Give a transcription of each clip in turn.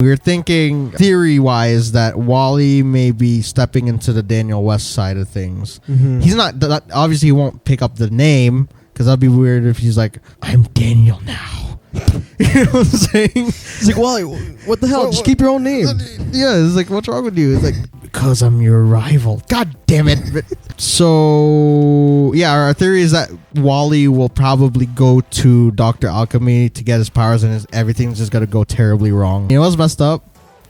We were thinking, theory-wise, that Wally may be stepping into the Daniel West side of things. Mm-hmm. He's not... Obviously, he won't pick up the name, because that'd be weird if he's like, I'm Daniel now. You know what I'm saying? It's like, Wally, what the hell? Just keep your own name. Yeah, it's like, what's wrong with you? It's like, because I'm your rival. God damn it. So, yeah, our theory is that Wally will probably go to Dr. Alchemy to get his powers, and everything's just going to go terribly wrong. You know what's messed up?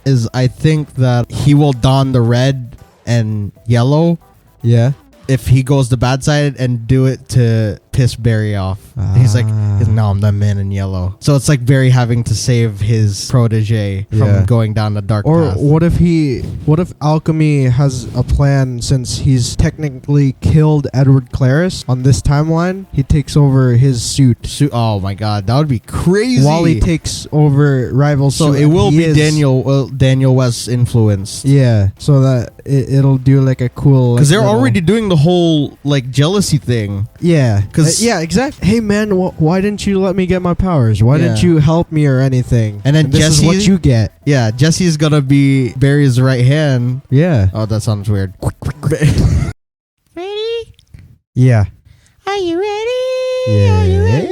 Is I think that he will don the red and yellow. Yeah. If he goes the bad side and do it to piss Barry off. He's like, no, I'm the man in yellow. So it's like Barry having to save his protege from going down the dark path. Or what if Alchemy has a plan, since he's technically killed Edward Clariss on this timeline? He takes over his suit. Oh my god, that would be crazy. Wally takes over Rival's so suit. it will be Daniel West influenced. Yeah, so that it'll do like a cool... Because they're already doing the whole like jealousy thing. Yeah, yeah, exactly. Hey man, why didn't you let me get my powers? Why didn't you help me or anything? And then this Jesse, is what you get. Yeah, Jesse's gonna be Barry's right hand. Yeah. Oh, that sounds weird. Ready? Yeah. Are you ready? Yeah. Are you ready?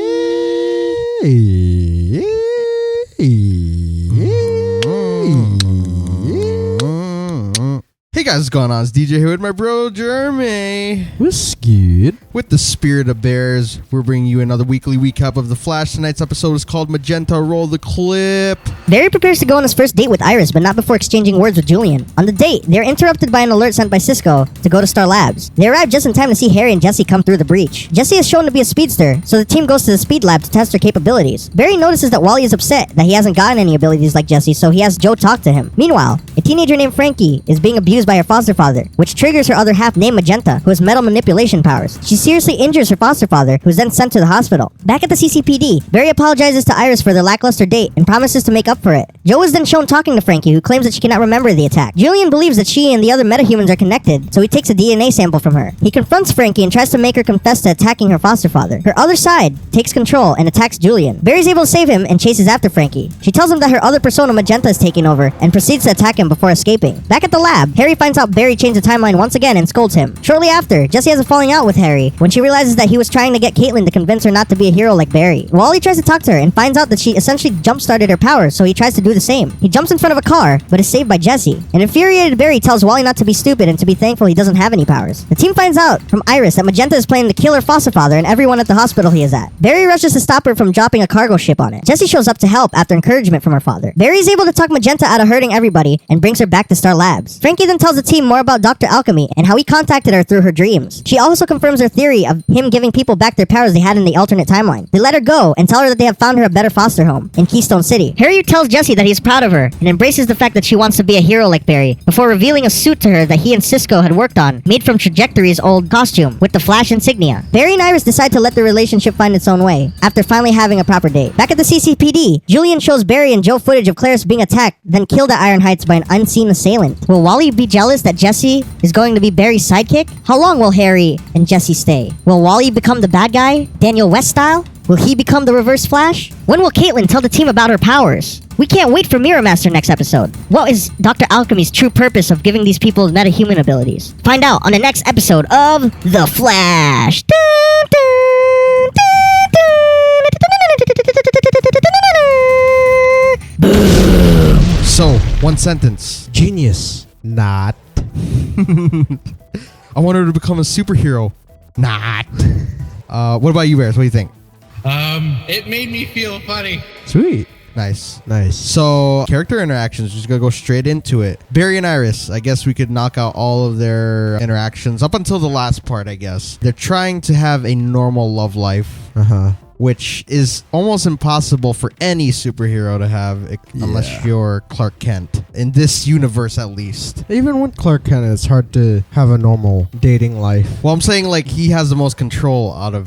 Hey guys, what's going on? It's DJ here with my bro Jeremy. What's good? With the spirit of bears, we're bringing you another weekly recap of The Flash. Tonight's episode is called Magenta. Roll the clip. Barry prepares to go on his first date with Iris, but not before exchanging words with Julian. On the date, they're interrupted by an alert sent by Cisco to go to Star Labs. They arrive just in time to see Harry and Jesse come through the breach. Jesse is shown to be a speedster, so the team goes to the speed lab to test her capabilities. Barry notices that Wally is upset that he hasn't gotten any abilities like Jesse, so he has Joe talk to him. Meanwhile, a teenager named Frankie is being abused by her foster father, which triggers her other half named Magenta, who has metal manipulation powers. She seriously injures her foster father, who is then sent to the hospital. Back at the CCPD, Barry apologizes to Iris for their lackluster date and promises to make up for it. Joe is then shown talking to Frankie, who claims that she cannot remember the attack. Julian believes that she and the other metahumans are connected, so he takes a DNA sample from her. He confronts Frankie and tries to make her confess to attacking her foster father. Her other side takes control and attacks Julian. Barry's able to save him and chases after Frankie. She tells him that her other persona, Magenta, is taking over and proceeds to attack him before escaping. Back at the lab, Harry finds out Barry changed the timeline once again and scolds him. Shortly after, Jessie has a falling out with Harry when she realizes that he was trying to get Caitlin to convince her not to be a hero like Barry. Wally tries to talk to her and finds out that she essentially jump-started her powers, so he tries to do the same. He jumps in front of a car, but is saved by Jessie. An infuriated Barry tells Wally not to be stupid and to be thankful he doesn't have any powers. The team finds out from Iris that Magenta is planning to kill her foster father and everyone at the hospital he is at. Barry rushes to stop her from dropping a cargo ship on it. Jessie shows up to help after encouragement from her father. Barry is able to talk Magenta out of hurting everybody and brings her back to Star Labs. Frankie then tells the team more about Dr. Alchemy and how he contacted her through her dreams. She also confirms her theory of him giving people back their powers they had in the alternate timeline. They let her go and tell her that they have found her a better foster home in Keystone City. Harry tells Jessie that he's proud of her and embraces the fact that she wants to be a hero like Barry before revealing a suit to her that he and Cisco had worked on, made from Trajectory's old costume with the Flash insignia. Barry and Iris decide to let their relationship find its own way after finally having a proper date. Back at the CCPD, Julian shows Barry and Joe footage of Clariss being attacked, then killed at Iron Heights by an unseen assailant. Will Wally be jealous that Jessie is going to be Barry's sidekick? How long will Harry and Jessie stay? Will Wally become the bad guy, Daniel West style? Will he become the Reverse Flash? When will Caitlin tell the team about her powers? We can't wait for Mirror Master next episode. What is Dr. Alchemy's true purpose of giving these people metahuman abilities? Find out on the next episode of The Flash. So, one sentence. Genius. Not. I want her to become a superhero. Not. What about you, Bears? What do you think? It made me feel funny. Sweet. Nice. Nice. So, character interactions, just gonna go straight into it. Barry and Iris, I guess we could knock out all of their interactions up until the last part, I guess. They're trying to have a normal love life. Uh-huh. Which is almost impossible for any superhero to have, unless you're Clark Kent. In this universe, at least. Even with Clark Kent, it's hard to have a normal dating life. Well, I'm saying, like, he has the most control out of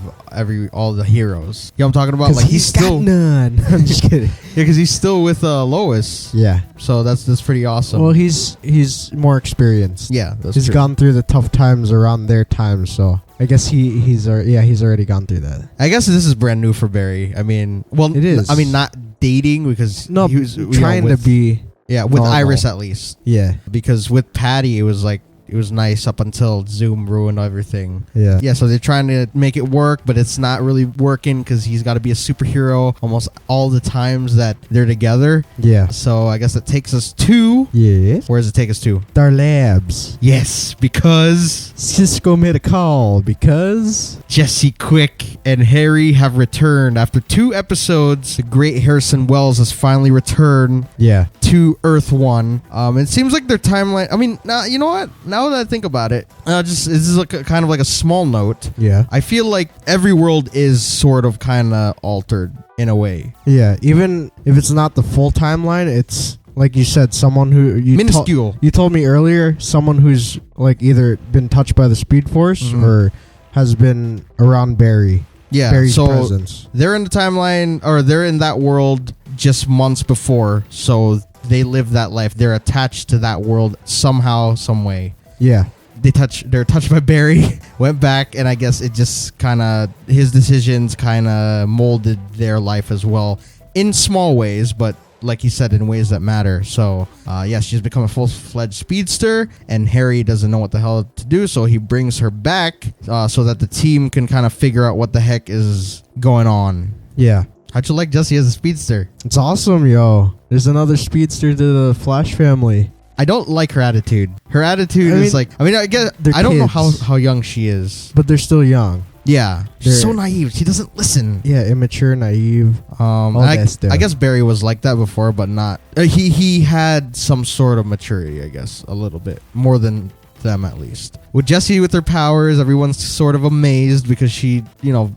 all the heroes. You know what I'm talking about? Like, he's still... none. I'm just kidding. Yeah, because he's still with Lois. Yeah. So that's pretty awesome. Well, he's more experienced. Yeah, that's He's true. gone through the tough times around their time, so... I guess he's already gone through that. I guess this is brand new for Barry. I mean, well, it is. I mean, not dating because no, he was trying to be Yeah, with normal. Iris at least. Yeah. Because with Patty, it was like, it was nice up until Zoom ruined everything. Yeah. Yeah, so they're trying to make it work, but it's not really working because he's got to be a superhero almost all the times that they're together. Yeah. So I guess that takes us to... Yes. Where does it take us to? Star Labs. Yes, because Cisco made a call because... Jesse Quick and Harry have returned. After 2 episodes, the great Harrison Wells has finally returned Yeah. to Earth 1. It seems like their timeline... I mean, now you know what? Now that I think about it, this is like kind of like a small note. Yeah. I feel like every world is sort of kind of altered in a way. Yeah. Even if it's not the full timeline, it's like you said, someone who... Minuscule. You told me earlier, someone who's like either been touched by the Speed Force Mhm. or has been around Barry. Yeah, Barry's so presence. they're in the timeline, or they're in that world just months before, so they live that life. They're attached to that world somehow, some way. Yeah. They're touched by Barry, went back, and I guess it just kind of, his decisions kind of molded their life as well in small ways, but like you said, in ways that matter. So yeah, she's become a full-fledged speedster, and Harry doesn't know what the hell to do, so he brings her back so that the team can kind of figure out what the heck is going on. Yeah. How'd you like Jessie as a speedster? It's awesome, yo. There's another speedster to the Flash family. I don't like her attitude. Her attitude is like, I mean, I guess they're I don't know kids. how young she is. But they're still young. Yeah, she's They're- so naive. She doesn't listen. Yeah, immature, naive. I that stuff. guess Barry was like that before, but not. He had some sort of maturity, I guess, a little bit more than them at least. With Jessie with her powers, everyone's sort of amazed because she,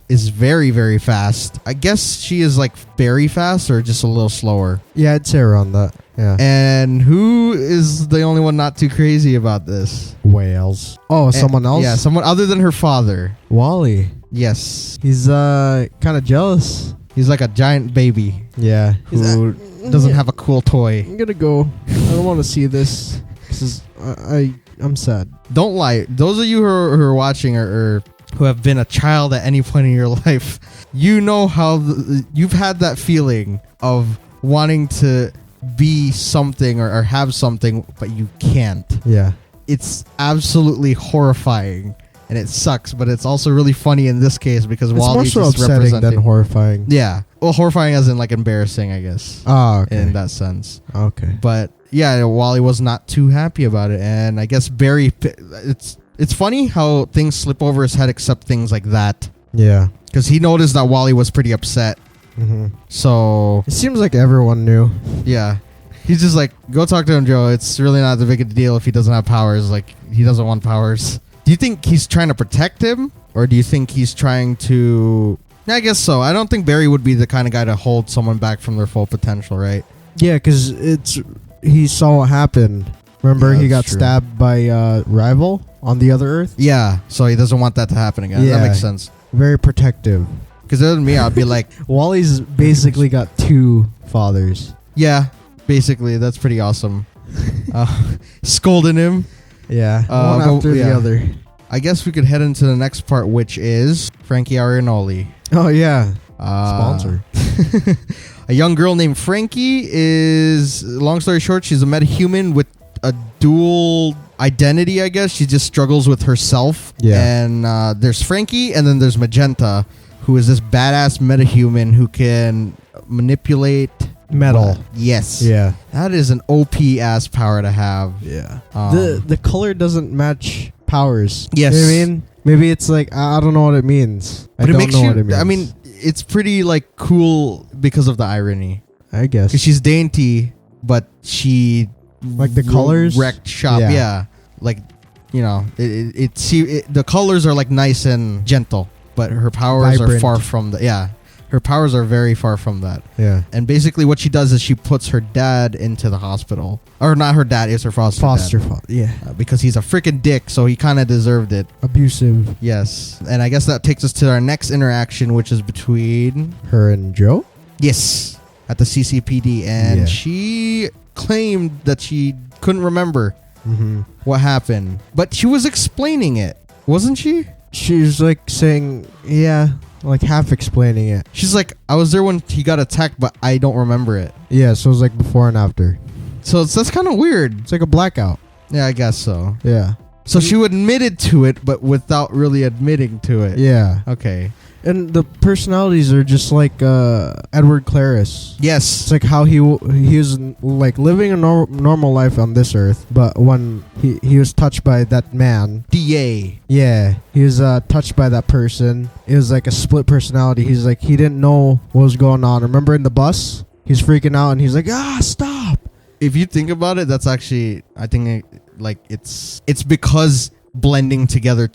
is very, very fast. I guess she is like very fast or just a little slower. Yeah, I'd say around that. Yeah. And who is the only one not too crazy about this? Whales. Oh, someone else? Yeah, someone other than her father. Wally. Yes. He's kind of jealous. He's like a giant baby Yeah. who doesn't have a cool toy. I'm gonna go. I don't want to see this. This is I'm sad. Don't lie. Those of you who are watching or who have been a child at any point in your life, you know how you've had that feeling of wanting to be something or have something, but you can't. Yeah. It's absolutely horrifying, and it sucks, but it's also really funny in this case because It's more Wally's so just upsetting representing. than horrifying. Yeah. Well, horrifying as in like embarrassing, I guess, Oh, okay. in that sense. Okay. But yeah, Wally was not too happy about it, and I guess Barry. It's funny how things slip over his head, except things like that, Yeah. because he noticed that Wally was pretty upset. Mm-hmm. So It seems like everyone knew. yeah, he's just like, go talk to him, Joe. It's really not that big a deal if he doesn't have powers. Like, he doesn't want powers. Do you think he's trying to protect him, or do you think he's trying to? I guess so. I don't think Barry would be the kind of guy to hold someone back from their full potential, right? Yeah, because he saw what happened. Remember, Yeah, he got that's true. stabbed by Rival on the other Earth. Yeah, so he doesn't want that to happen again. Yeah. That makes sense. Very protective. Because other than me, I'd be like, Wally's basically got 2 fathers. yeah, basically, that's pretty awesome. Scolding him. Yeah, one go- after yeah. the other. I guess we could head into the next part, which is Frankie Arianoli. Oh yeah, Uh, sponsor. A young girl named Frankie is, long story short, she's a metahuman with a dual identity, I guess. She just struggles with herself. Yeah. And there's Frankie, and then there's Magenta, who is this badass metahuman who can manipulate Metal. Yes. Yeah, That is an OP ass power to have. yeah. Um, The color doesn't match powers. Yes. You know what I mean? Maybe it's like I don't know what it means. But I it don't makes know you, what it means. I mean, it's pretty like cool because of the irony. I guess. Because she's dainty, but she Like the colors? wrecked shop. Yeah. Yeah, like the colors are like nice and gentle, but her powers are Vibrant. far from that. Yeah, her powers are very far from that. Yeah. And basically, what she does is she puts her dad into the hospital, or not her dad, it's her foster dad. Yeah. Because he's a freaking dick, so he kind of deserved it. Abusive. Yes, and I guess that takes us to our next interaction, which is between Her and Joe? yes at the CCPD, and Yeah. she claimed that she couldn't remember Mm-hmm. what happened, but she was explaining it, wasn't she? She's like saying, yeah, like half explaining it. She's like, I was there when he got attacked, but I don't remember it. Yeah, so it was like before and after. So that's kind of weird. It's like a blackout. Yeah, I guess so. Yeah. So she admitted to it, but without really admitting to it. Yeah. Okay. And the personalities are just like Edward Clariss. Yes. It's like how he was like living a normal life on this earth, but when he was touched by that man, DA. yeah, he was touched by that person. It was like a split personality. He's like, he didn't know what was going on. Remember in the bus, he's freaking out and he's like, stop. If you think about it, that's actually, I think, it's because blending together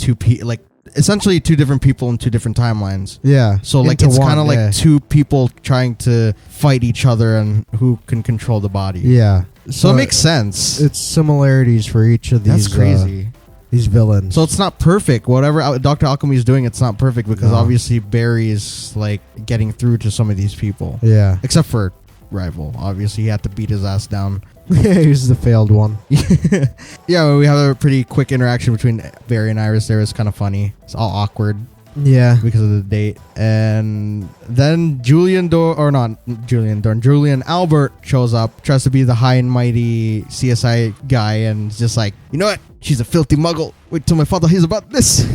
essentially two different people in two different timelines. Yeah. So like it's kind of like two people trying to fight each other and who can control the body. Yeah. So it makes sense. It's similarities for each of these. That's crazy. These villains. So it's not perfect. Whatever Dr. Alchemy is doing, it's not perfect because obviously Barry is like getting through to some of these people. Yeah. Except for Rival. Obviously, he had to beat his ass down. He's the failed one. Yeah, we have a pretty quick interaction between Barry and Iris there. It's kind of funny. It's all awkward. Yeah. Because of the date. And then Julian Albert shows up, tries to be the high and mighty CSI guy, and just like, you know what? She's a filthy muggle. Wait till my father hears about this.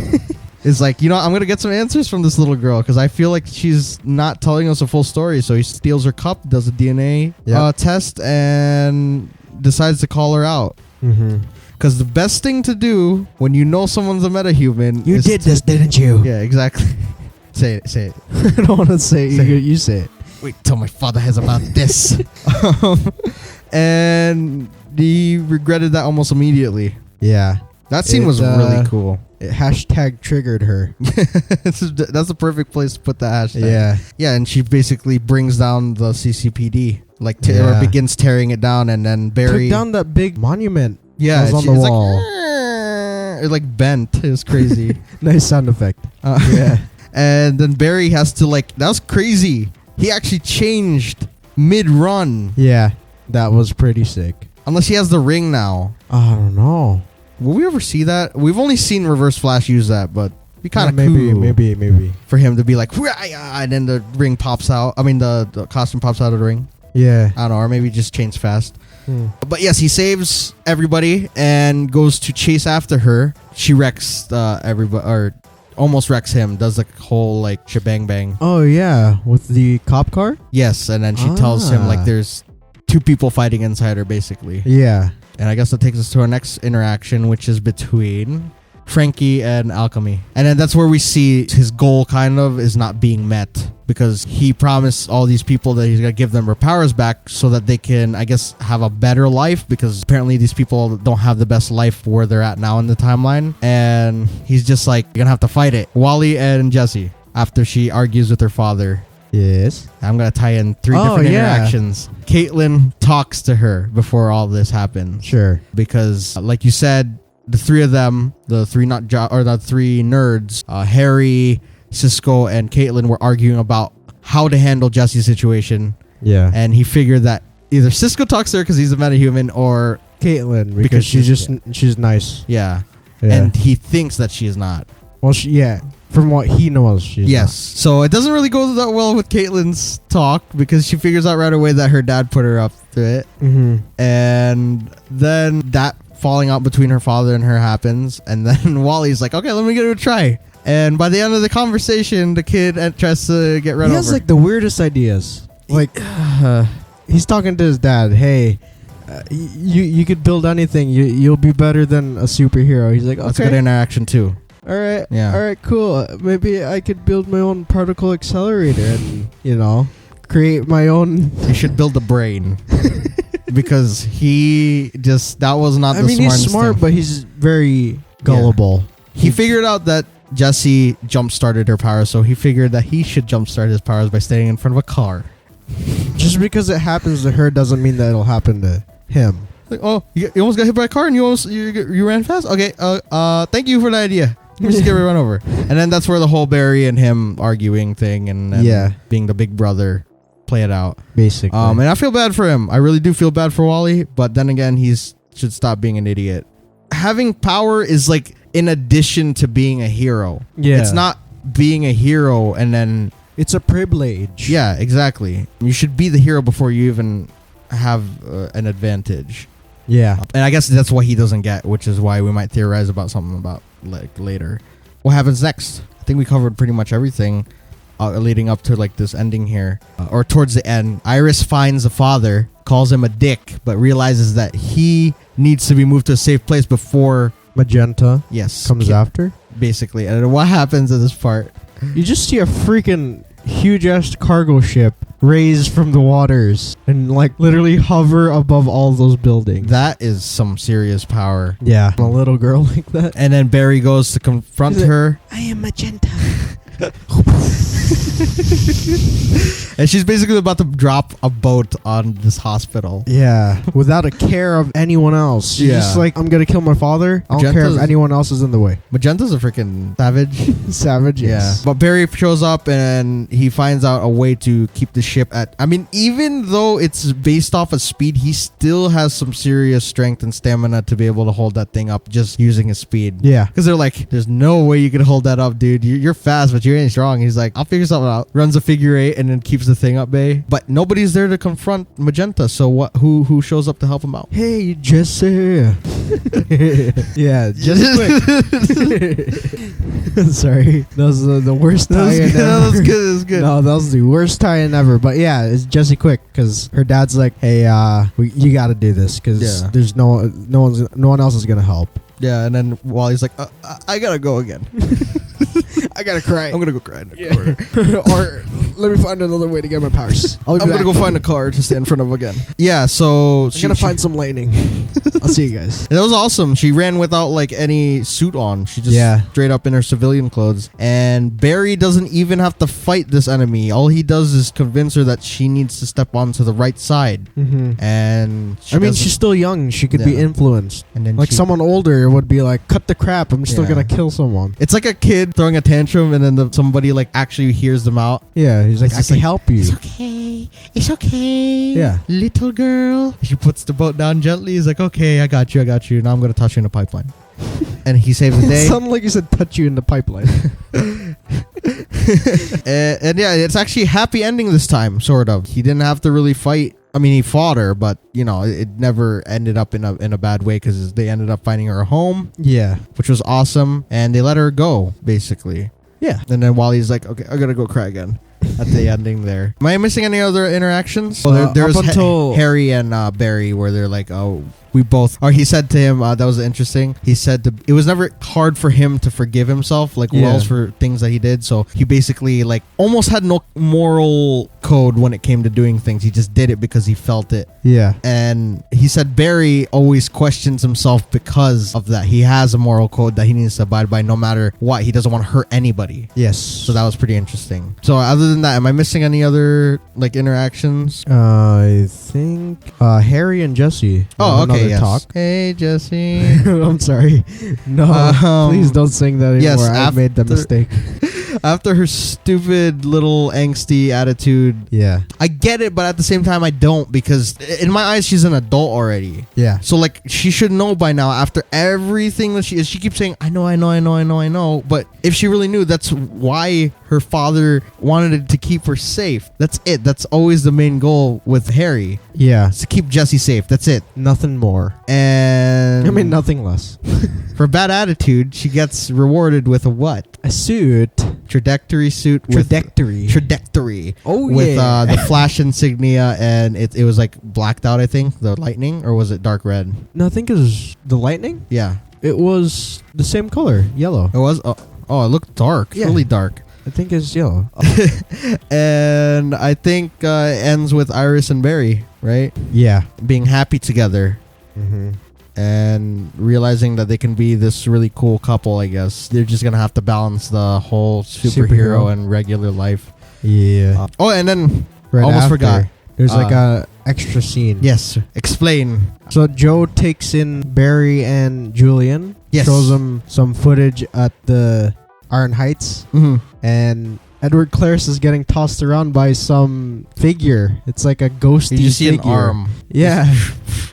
It's like, I'm going to get some answers from this little girl because I feel like she's not telling us a full story. So he steals her cup, does a DNA test, and decides to call her out. Because the best thing to do when you know someone's a metahuman... You did this, didn't you? Yeah, exactly. Say it. I don't want to say it. You say it. Wait till my father hears about this. And he regretted that almost immediately. Yeah. That scene was really cool. It hashtag triggered her. That's the perfect place to put the hashtag. Yeah. Yeah, and she basically brings down the CCPD. Or begins tearing it down, and then Barry... took down that big monument. Yeah. It was on the wall. It like bent. It was crazy. Nice sound effect. Yeah. And then Barry has to that was crazy. He actually changed mid-run. Yeah. That was pretty sick. Unless he has the ring now. I don't know. Will we ever see that? We've only seen Reverse Flash use that, but be kind of cool. Maybe. For him to be like, and then the ring pops out. I mean, the costume pops out of the ring. Yeah. I don't know, or maybe just chains fast. But yes, he saves everybody and goes to chase after her. She wrecks everybody, or almost wrecks him. Does the whole shebang bang. Oh yeah, with the cop car. Yes, and then she tells him there's two people fighting inside her, basically. Yeah. And I guess that takes us to our next interaction, which is between Frankie and Alchemy. And then that's where we see his goal kind of is not being met because he promised all these people that he's going to give them their powers back so that they can, I guess, have a better life, because apparently these people don't have the best life where they're at now in the timeline. And he's just like, you're going to have to fight it. Wally and Jesse, after she argues with her father. Yes. I'm going to tie in three different interactions. Caitlin talks to her before all this happens. Sure. Because, like you said, the three of them, the three nerds, Harry, Cisco, and Caitlin were arguing about how to handle Jesse's situation. Yeah. And he figured that either Cisco talks to her because he's a metahuman, or Caitlin because she's nice. Yeah. Yeah. And he thinks that she is not. Well, from what he knows, she's not. So it doesn't really go that well with Caitlin's talk because she figures out right away that her dad put her up to it. And then that falling out between her father and her happens, and then Wally's like, okay, let me give it a try. And by the end of the conversation, the kid tries to get run over. He has the weirdest ideas. He's talking to his dad. Hey, you could build anything. You'll be better than a superhero. He's like, okay. That's a good interaction too. All right. Yeah. All right, cool. Maybe I could build my own particle accelerator and, create my own. You should build a brain. Because that was not the smartest thing. He's smart, but he's very gullible. Yeah. He figured out that Jessie jump-started her powers, so he figured that he should jump-start his powers by standing in front of a car. Just because it happens to her doesn't mean that it'll happen to him. Like, oh, you almost got hit by a car and you ran fast? Okay, thank you for the idea. Let me just get run over. And then that's where the whole Barry and him arguing thing and being the big brother play it out. Basically. And I feel bad for him. I really do feel bad for Wally, but then again, he should stop being an idiot. Having power is in addition to being a hero. Yeah. It's not being a hero and then... It's a privilege. Yeah, exactly. You should be the hero before you even have an advantage. Yeah. And I guess that's what he doesn't get, which is why we might theorize about something about like later. What happens next? I think we covered pretty much everything leading up to like this ending here, or towards the end. Iris finds the father, calls him a dick, but realizes that he needs to be moved to a safe place before Magenta comes after. Basically. And what happens in this part? You just see a freaking huge ass cargo ship raise from the waters and like literally hover above all those buildings. That is some serious power. Yeah. A little girl like that. And then Barry goes to confront her. I am Magenta. And she's basically about to drop a boat on this hospital. Yeah. Without a care of anyone else. She's just like, I'm going to kill my father. I don't care if anyone else is in the way. Magenta's a freaking savage. Savage, yes. Yeah. But Barry shows up and he finds out a way to keep the ship at... I mean, even though it's based off of speed, he still has some serious strength and stamina to be able to hold that thing up just using his speed. Yeah. Because they're like, there's no way you can hold that up, dude. You're fast, but you ain't strong. He's like, I'll figure something out. Runs a figure 8 and then keeps the thing up bay. But nobody's there to confront Magenta. So what? Who shows up to help him out? Hey, Jesse. Yeah, just quick. Sorry. That was the worst tie-in ever. That was good. That was good. No, that was the worst tie-in ever. But yeah, it's Jesse Quick because her dad's like, hey, you got to do this because there's no one else is gonna help. Yeah, and then Wally's like, I gotta go again. I gotta cry. I'm gonna go cry in the corner. Or let me find another way to get my powers. I'm gonna go find a car to stand in front of again. Yeah, so I'm gonna find some lightning. I'll see you guys. That was awesome. She ran without like any suit on. She just straight up in her civilian clothes. And Barry doesn't even have to fight this enemy. All he does is convince her that she needs to step onto the right side. Mm-hmm. And she's still young. She could be influenced. And then like someone older would be like, cut the crap. I'm still gonna kill someone. It's like a kid throwing a tantrum and then somebody like actually hears them out. Yeah, he's like, I can help you. It's okay. It's okay. Yeah. Little girl. She puts the boat down gently. He's like, okay, I got you. Now I'm going to touch you in the pipeline. And he saves the day. It sounded like you said touch you in the pipeline. and yeah, it's actually a happy ending this time, sort of. He didn't have to really fight. I mean, he fought her, but, you know, it never ended up in a bad way because they ended up finding her a home. Yeah. Which was awesome. And they let her go, basically. Yeah. And then Wally's like, okay, I got to go cry again. At the ending there. Am I missing any other interactions? Well, there was Harry and Barry where they're like, oh, we both... Or he said to him, that was interesting. He said it was never hard for him to forgive himself, like Wells, for things that he did. So he basically like almost had no moral code when it came to doing things. He just did it because he felt it. Yeah. And he said Barry always questions himself because of that. He has a moral code that he needs to abide by no matter what. He doesn't want to hurt anybody. Yes. So that was pretty interesting. So other than that, am I missing any other like interactions? I think Harry and Jesse. Oh, okay. Yes. Talk. Hey, Jesse. I'm sorry. No, please don't sing that anymore. Yes, I made the mistake. After her stupid little angsty attitude, I get it, but at the same time I don't, because in my eyes she's an adult already. Yeah. So like she should know by now. After everything that she keeps saying, I know. But if she really knew, that's why her father wanted to keep her safe. That's it. That's always the main goal with Harry. Yeah. Is to keep Jesse safe. That's it. Nothing more. And I mean, nothing less. For bad attitude, she gets rewarded with a what? A suit. Trajectory suit. Trajectory. Oh, with the Flash insignia, and it was like blacked out, I think. The lightning, or was it dark red? No, I think it was the lightning. Yeah. It was the same color, yellow. It was? Oh, it looked dark. Yeah. Really dark. I think it's yellow. And I think it ends with Iris and Barry, right? Yeah. Being happy together. Mm-hmm. And realizing that they can be this really cool couple, I guess. They're just going to have to balance the whole superhero and regular life. Yeah. And then almost forgot. There's like a extra scene. Yes. Explain. So Joe takes in Barry and Julian. Yes. Shows them some footage at the Iron Heights. Mm-hmm. And Edward Clariss is getting tossed around by some figure. It's like a ghosty You just see figure. an arm. Yeah.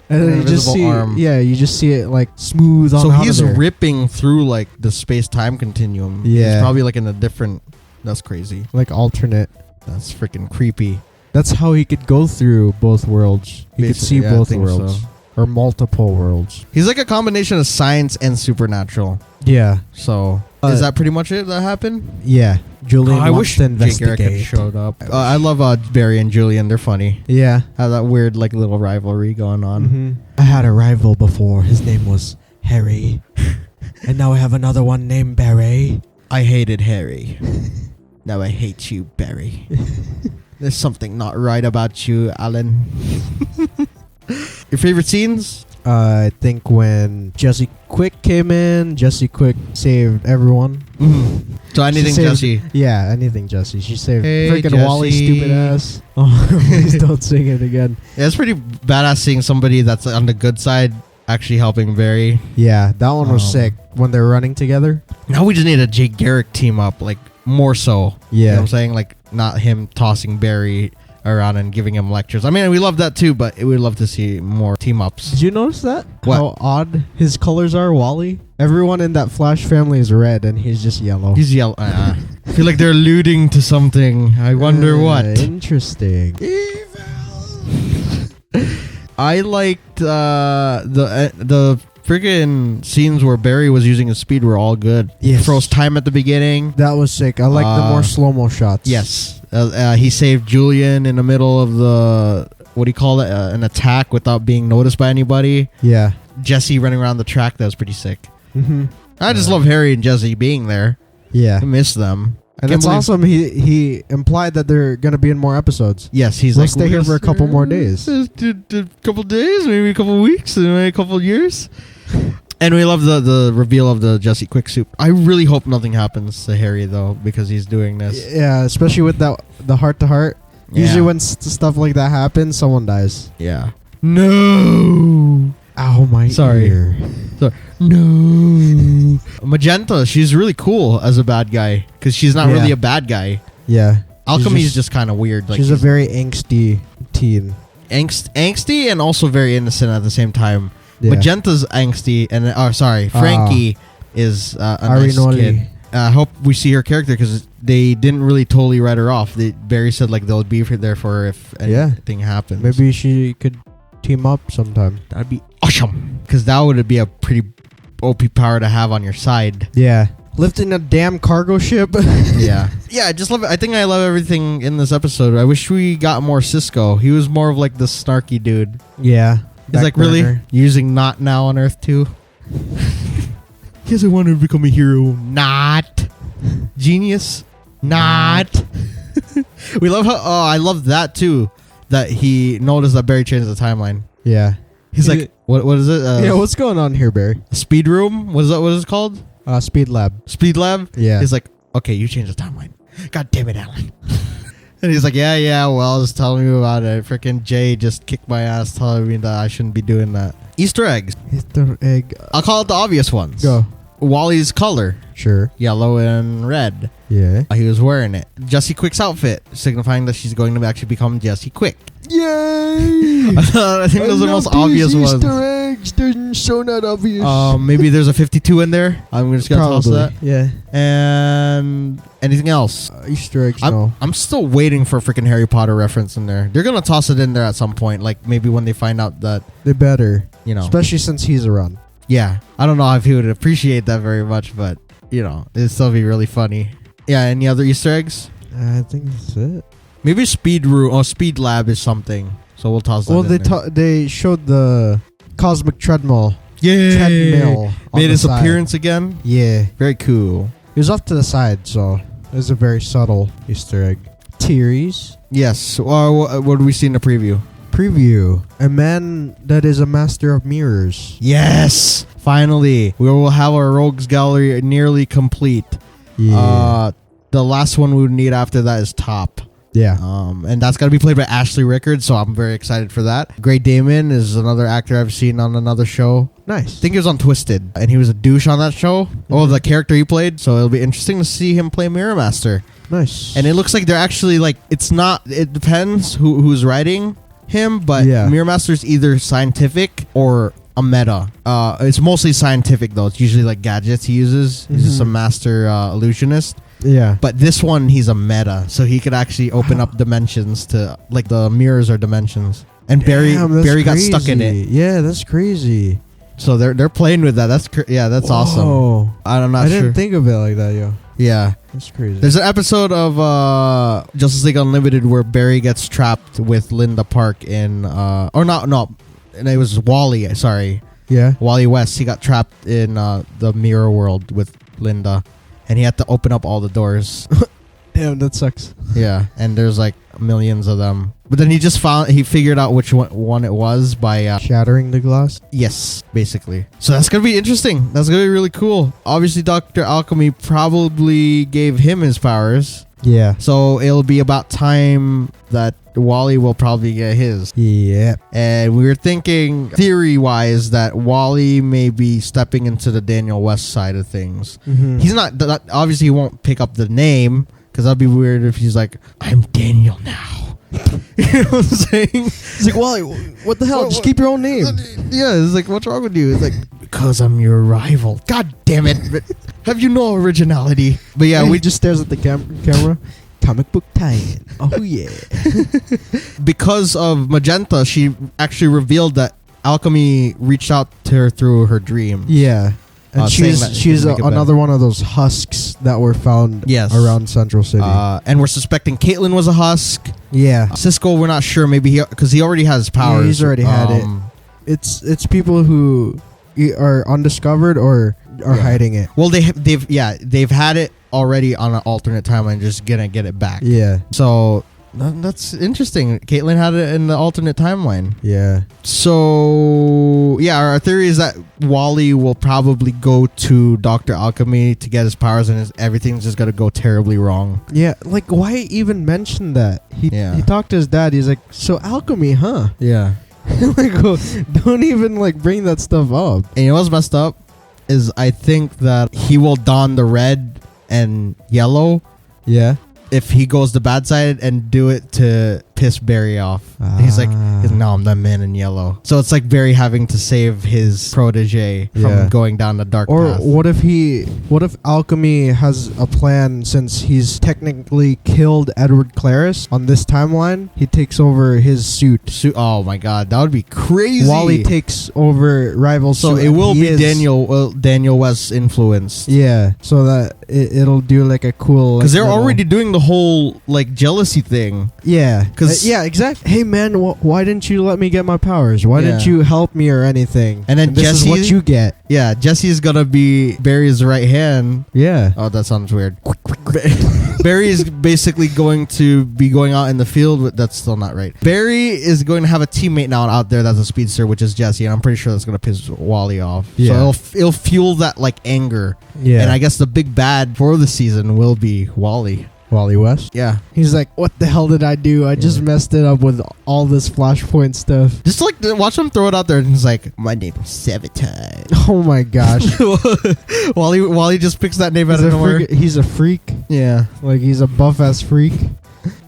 And then you just see arm. Yeah, you just see it like smooth on. So out he's of there. ripping through like the space-time continuum. Yeah. He's probably like in a different... That's crazy. Like alternate. That's freaking creepy. That's how he could go through both worlds. He could see Basically, yeah, I both think worlds. so. Or multiple worlds. He's like a combination of science and supernatural. Yeah. So is that pretty much it that happened? Yeah. Julian I wants wish to Jay Garrick had investigate. showed up. I love Barry and Julian. They're funny. Yeah. Have that weird like little rivalry going on. Mm-hmm. I had a rival before. His name was Harry. And now I have another one named Barry. I hated Harry. Now I hate you, Barry. There's something not right about you, Alan. Your favorite scenes? I think when Jesse Quick came in, Jesse Quick saved everyone. So anything, She saved- Jesse. Yeah, anything Jesse. She saved Hey, freaking Wally, Jesse. stupid ass. Oh, please don't sing it again. Yeah, it's pretty badass seeing somebody that's on the good side actually helping Barry. Yeah, that one was sick when they're running together. Now we just need a Jay Garrick team up, like more so. You know Yeah. what I'm saying? Like not him tossing Barry around and giving him lectures. I mean, we love that too, but we'd love to see more team ups. Did you notice that? What? How odd his colors are, Wally? Everyone in that Flash family is red and he's just yellow. He's yelling. I feel like they're alluding to something. I wonder what. Interesting. I liked the freaking scenes where Barry was using his speed were all good. Yes. Froze time at the beginning. That was sick. I like the more slow-mo shots. Yes. He saved Julian in the middle of the, what do you call it? An attack without being noticed by anybody. Yeah. Jesse running around the track. That was pretty sick. Mm-hmm. I just love Harry and Jesse being there. Yeah. I miss them. And Can't it's believe- awesome. He implied that they're going to be in more episodes. Yes, he's We'll like, stay here for a couple more days. A couple days, maybe a couple weeks, maybe a couple years. And we love the reveal of the Jesse Quick suit. I really hope nothing happens to Harry though, because he's doing this. Yeah, especially with the heart-to-heart. Yeah. Usually when stuff like that happens, someone dies. Yeah. No. Ow, my Sorry. ear. No. Magenta, she's really cool as a bad guy because she's not Yeah. really a bad guy. Yeah. Alchemy's just kind of weird. Like she's a very angsty teen. angsty and also very innocent at the same time. Yeah. Magenta's angsty, and Frankie is a Ari nice Noli. kid. I hope we see her character because they didn't really totally write her off. Barry said like they'll be there for her if anything happens. Maybe she could team up sometime. That'd be awesome because that would be a pretty OP power to have on your side. Yeah. Lifting a damn cargo ship. Yeah. Yeah, I just love it. I think I love everything in this episode. I wish we got more Cisco. He was more of like the snarky dude. Yeah. He's like, really? Using not now on Earth too? Yes, I wanted to become a hero. Not. Genius. Not. We love how, I love that too. That he noticed that Barry changed the timeline. Yeah. He's like, what is it? Yeah, what's going on here, Barry? Speed room? What is that? What is it called? Speed lab. Speed lab? Yeah. He's like, okay, you changed the timeline. God damn it, Alan. And he's like, yeah, well, just telling me about it. Freaking Jay just kicked my ass telling me that I shouldn't be doing that. Easter eggs. Easter egg. I'll call it the obvious ones. Go. Wally's color. Sure. Yellow and red. Yeah. He was wearing it. Jesse Quick's outfit, signifying that she's going to actually become Jesse Quick. Yay! I think those are the most obvious ones. Easter eggs. They're so not obvious. Maybe there's a 52 in there. I'm just going to toss that. Yeah. And anything else? Easter eggs, no. I'm still waiting for a freaking Harry Potter reference in there. They're going to toss it in there at some point. Like maybe when they find out that, They better. you know. Especially since he's around. Yeah. I don't know if he would appreciate that very much, but, you know, it'd still be really funny. Yeah. Any other Easter eggs? I think that's it. Maybe speed room or speed lab is something. So we'll toss that Well, in there. they showed the cosmic treadmill. Yeah. Treadmill. on Made the his side. appearance again. Yeah. Very cool. He was off to the side, so it was a very subtle Easter egg. Theories. Yes. What do we see in the preview? Preview. A man that is a master of mirrors. Yes. Finally, we will have our rogues gallery nearly complete. Yeah. The last one we would need after that is Top. Yeah. And that's got to be played by Ashley Rickard, so I'm very excited for that. Grey Damon is another actor I've seen on another show. Nice. I think he was on Twisted, and he was a douche on that show. Oh, the character he played. So it'll be interesting to see him play Mirror Master. Nice. And it looks like they're actually like, it's not, it depends who's writing him, but Yeah. Mirror Master's either scientific or a meta. It's mostly scientific though. It's usually like gadgets he uses. He's just a master illusionist. Yeah. But this one, he's a meta, so he could actually open up dimensions to like the mirrors or dimensions. And Barry got stuck in it. Yeah, that's crazy. So they're playing with that. That's that's awesome. Oh, I'm not I sure. didn't think of it like that, yo. Yeah. That's crazy. There's an episode of Justice League Unlimited where Barry gets trapped with Linda Park in and it was Wally, sorry. Yeah. Wally West. He got trapped in the mirror world with Linda, and he had to open up all the doors. Damn, that sucks. Yeah, and there's like millions of them. But then he figured out which one it was by Shattering the glass? yes, basically. So that's going to be interesting. That's going to be really cool. Obviously, Dr. Alchemy probably gave him his powers. Yeah. So it'll be about time that Wally will probably get his. Yeah. And we were thinking, theory-wise, that Wally may be stepping into the Daniel West side of things. Mm-hmm. He's not, obviously he won't pick up the name, because that'd be weird if he's like, I'm Daniel now. You know what I'm saying? It's like, Wally, what the hell? Just keep your own name. Yeah, it's like, what's wrong with you? It's like, because I'm your rival. God damn it. Have you no originality? But yeah, We just stares at the camera. Comic book tie-in. Oh, yeah. because of Magenta, she actually revealed that Alchemy reached out to her through her dream. Yeah. And saying that she's make it another one of those husks that were found Yes. around Central City. And we're suspecting Caitlyn was a husk. yeah. Cisco, we're not sure. Maybe because he already has powers. Yeah, he's already had it. It's people who are undiscovered or are Yeah. hiding it. Well, they've had it already on an alternate timeline, just gonna get it back. Yeah. So that's interesting. Caitlyn had it in the alternate timeline. Yeah. So yeah, our theory is that Wally will probably go to Dr. Alchemy to get his powers, and everything's just gonna go terribly wrong. Yeah. Like, why even mention that? He talked to his dad. He's like, so alchemy, huh? Yeah. Like, don't even like bring that stuff up. And you know what's messed up is I think that he will don the red and yellow Yeah. if he goes the bad side and do it to piss Barry off. He's like, no, I'm the man in yellow. So it's like Barry having to save his protege Yeah. from going down the dark Or path. what if Alchemy has a plan, since he's technically killed Edward Clariss on this timeline? He takes over his suit. Oh my god, that would be crazy. Wally takes over Rival's So suit. it will and be Daniel West influenced. Yeah, so that it'll do like a cool... Because like, they're little- already doing the whole like jealousy thing. Yeah. 'Cause- yeah, exactly. Hey man, why didn't you let me get my powers? Why didn't Yeah. you help me or anything? And then this is Jesse- what you get. Yeah, Jesse's gonna be Barry's right hand. Yeah. Oh, that sounds weird. Barry is basically going to be going out in the field. That's still not right. Barry is going to have a teammate now out there that's a speedster, which is Jesse, and I'm pretty sure that's going to piss Wally off. Yeah. So it'll fuel that like anger. Yeah. And I guess the big bad for the season will be Wally. Wally West. Yeah. He's like, what the hell did I do? I just messed it up with all this Flashpoint stuff. Just like watch him throw it out there, and he's like, "My name is Sabotage." Oh my gosh. Wally just picks that name out of nowhere. He's a freak. Yeah. Like, he's a buff-ass freak.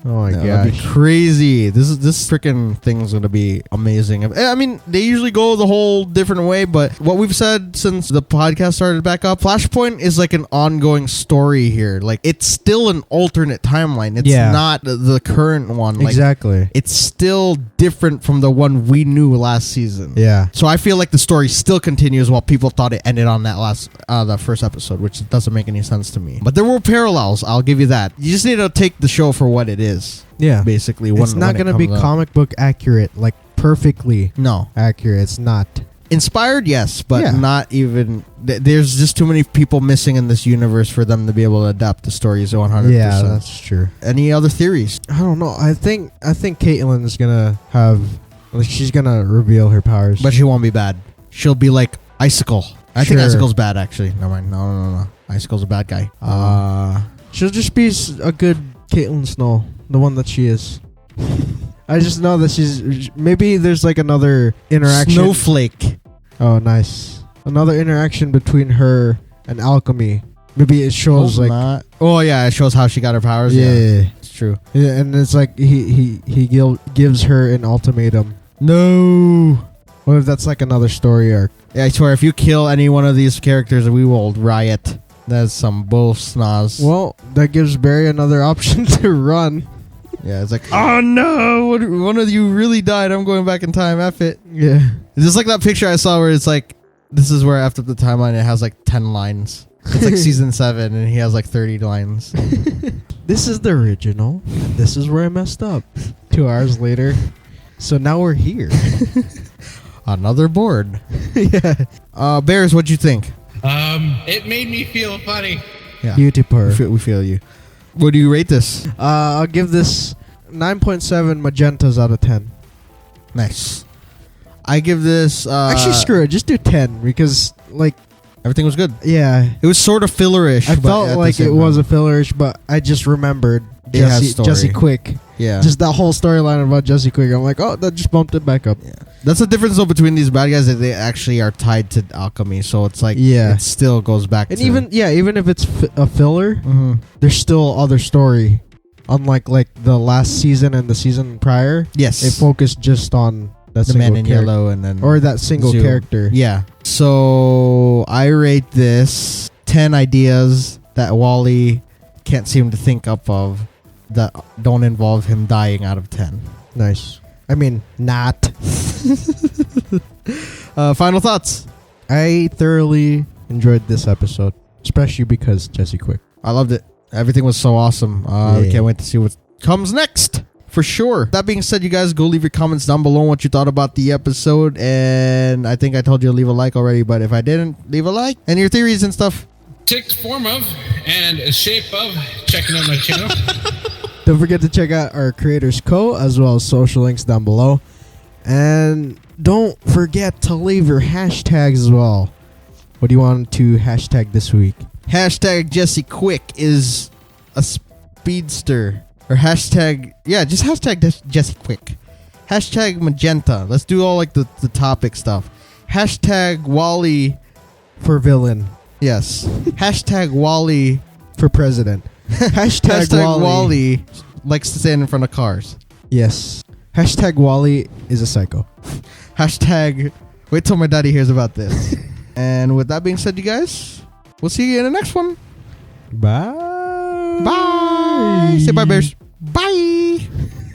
Oh my That'd be gosh. crazy. This freaking thing's gonna be amazing. I mean, they usually go the whole different way, but what we've said since the podcast started back up, Flashpoint is like an ongoing story here. Like, it's still an alternate timeline. It's not the current one. Like, Exactly. it's still different from the one we knew last season. Yeah. So I feel like the story still continues while people thought it ended on that first episode, which doesn't make any sense to me. But there were parallels. I'll give you that. You just need to take the show for what it is. Yeah. Basically, It's not going to be comic book accurate, like perfectly No. accurate. It's not. Inspired, yes, but Yeah. not even. There's just too many people missing in this universe for them to be able to adapt the stories 100%. Yeah, that's true. Any other theories? I don't know. I think Caitlyn's gonna have, like, she's gonna reveal her powers. But she won't be bad. She'll be like Icicle. I think Sure. Icicle's bad, actually. Never mind. No. Icicle's a bad guy. she'll just be a good Caitlyn Snow, the one that she is. I just know that she's, maybe there's like another interaction. Snowflake. Oh, nice. Another interaction between her and Alchemy. Maybe it shows Oh yeah, it shows how she got her powers. Yeah. It's true. Yeah, and it's like he gives her an ultimatum. No. What if that's like another story arc? Yeah, I swear, if you kill any one of these characters, we will riot. That's some bull snaz. Well, that gives Barry another option to run. Yeah, it's like, oh no, one of you really died. I'm going back in time. F it. Yeah. It's just like that picture I saw where it's like, this is where after the timeline it has like 10 lines. It's like season 7 and he has like 30 lines. This is the original. This is where I messed up. 2 hours later. So now we're here. Another board. Yeah. Bears, what'd you think? It made me feel funny. Yeah. Beauty We feel you. What do you rate this? I'll give this 9.7 magentas out of 10. Nice. I give this... Actually, screw it. Just do 10 because, like... everything was good. Yeah. It was sort of fillerish. I felt like it was a fillerish, but I just remembered Jesse Quick. Yeah. Just that whole storyline about Jesse Quick. I'm like, oh, that just bumped it back up. Yeah. That's the difference though between these bad guys, that they actually are tied to alchemy. So it's like, Yeah. it still goes back And to... even if it's a filler, Mhm. there's still other story. Unlike like the last season and the season prior, Yes. it focused just on that the single man in yellow and then... or that single Zoom. character. Yeah. So I rate this 10 ideas that Wally can't seem to think up of that don't involve him dying out of 10. Nice. I mean, not. Final thoughts. I thoroughly enjoyed this episode, especially because Jesse Quick. I loved it. Everything was so awesome. We Yeah. can't wait to see what comes next. For sure. That being said, you guys go leave your comments down below on what you thought about the episode. And I think I told you to leave a like already, but if I didn't, leave a like. And your theories and stuff. Ticked form of and shape of checking out my channel. Don't forget to check out our Creators Co. as well as social links down below. And don't forget to leave your hashtags as well. What do you want to hashtag this week? Hashtag Jesse Quick is a speedster. Or hashtag, yeah, just hashtag Jesse Quick. Hashtag Magenta. Let's do all like the topic stuff. Hashtag Wally. For villain. Yes. Hashtag Wally. For president. Hashtag Wally likes to stand in front of cars. Yes. Hashtag Wally is a psycho. Hashtag wait till my daddy hears about this. And with that being said, you guys, we'll see you in the next one. Bye. Bye. Say bye, Bears. Bye.